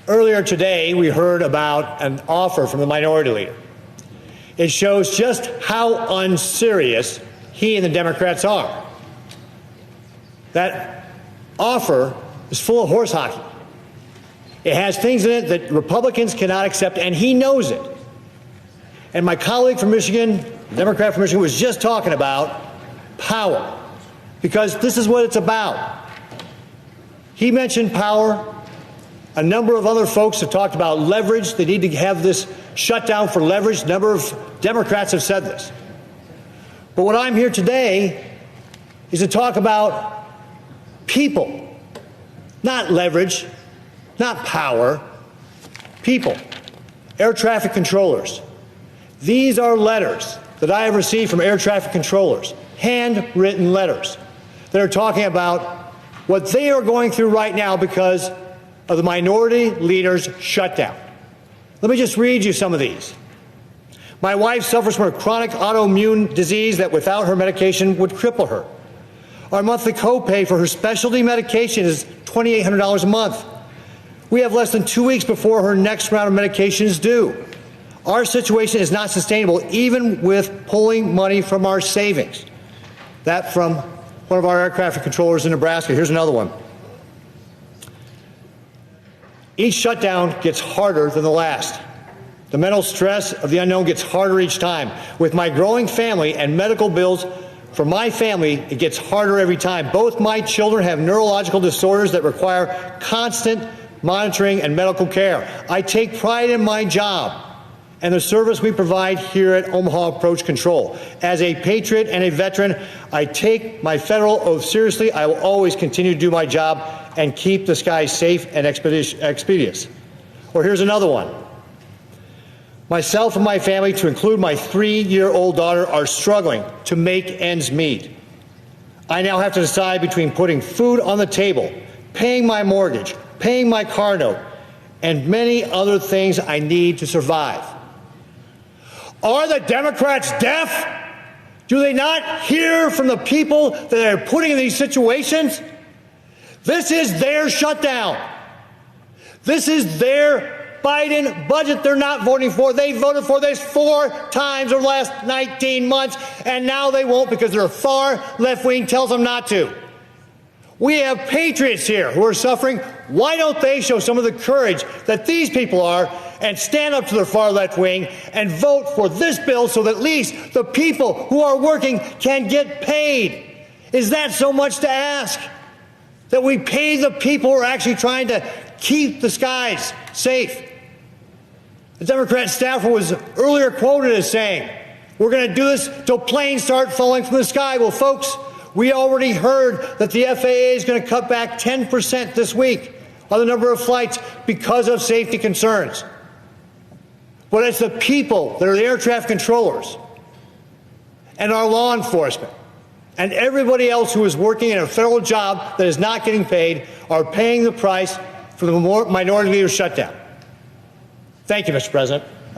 Earlier today, we heard about an offer from the minority leader. It shows just how unserious he and the Democrats are. That offer is full of horse hockey. It has things in it that Republicans cannot accept, and he knows it. And my colleague from Michigan, the Democrat from Michigan, was just talking about power, because this is what it's about. He mentioned power. A number of other folks have talked about leverage. They need to have this shutdown for leverage. A number of Democrats have said this. But what I'm here today is to talk about people, not leverage, not power, people, air traffic controllers. These are letters that I have received from air traffic controllers, handwritten letters that are talking about what they are going through right now because of the minority leader's shutdown. Let me just read you some of these. My wife suffers from a chronic autoimmune disease that without her medication would cripple her. Our monthly copay for her specialty medication is $2,800 a month. We have less than 2 weeks before her next round of medication is due. Our situation is not sustainable, even with pulling money from our savings. That from one of our air traffic controllers in Nebraska. Here's another one. Each shutdown gets harder than the last. The mental stress of the unknown gets harder each time. With my growing family and medical bills for my family, it gets harder every time. Both my children have neurological disorders that require constant monitoring and medical care. I take pride in my job and the service we provide here at Omaha Approach Control. As a patriot and a veteran, I take my federal oath seriously. I will always continue to do my job and keep the skies safe and expeditious. Or here's another one. Myself and my family, to include my 3-year-old daughter, are struggling to make ends meet. I now have to decide between putting food on the table, paying my mortgage, paying my car note, and many other things I need to survive. Are the Democrats deaf? Do they not hear from the people that they're putting in these situations? This is their shutdown. This is their Biden budget they're not voting for. They voted for this 4 times over the last 19 months, and now they won't because their far left wing tells them not to. We have patriots here who are suffering. Why don't they show some of the courage that these people are and stand up to their far left wing and vote for this bill so that at least the people who are working can get paid? Is that so much to ask? That we pay the people who are actually trying to keep the skies safe? The Democrat staffer was earlier quoted as saying, we're going to do this till planes start falling from the sky. Well, folks, we already heard that the FAA is going to cut back 10% this week on the number of flights because of safety concerns. But it's the people that are the air traffic controllers and our law enforcement and everybody else who is working in a federal job that is not getting paid are paying the price for the minority leader shutdown. Thank you, Mr. President.